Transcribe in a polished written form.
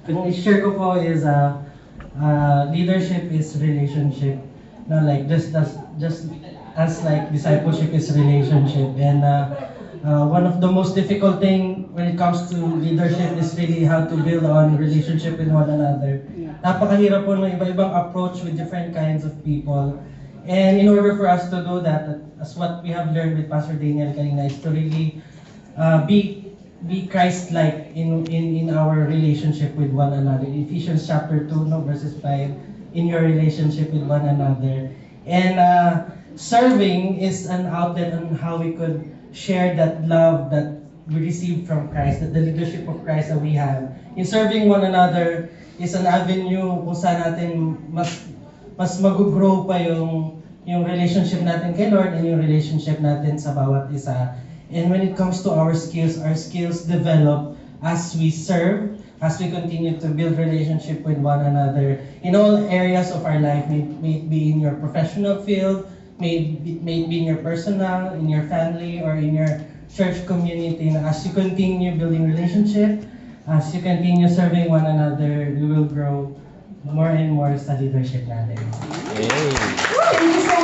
Kung i-share ko po is leadership is relationship. No, like just as like discipleship is relationship. And one of the most difficult thing when it comes to leadership is really how to build on relationship with one another. Napakahirap po ng iba-ibang approach with different kinds of people. And in order for us to do that, as what we have learned with Pastor Daniel kanina, is to really be Christ-like in our relationship with one another. Ephesians chapter 2, no, verses 5, in your relationship with one another. And serving is an outlet on how we could share that love that we received from Christ, that the leadership of Christ that we have. In serving one another is an avenue kung saan natin mas mag-grow pa yung relationship natin kay Lord and yung relationship natin sa bawat isa. And when it comes to our skills develop as we serve, as we continue to build relationship with one another in all areas of our life, may it be in your professional field, may it be in your personal, in your family, or in your church community. And as you continue building relationship, as you continue serving one another, we will grow more and more sa leadership natin. Hey. Thank you so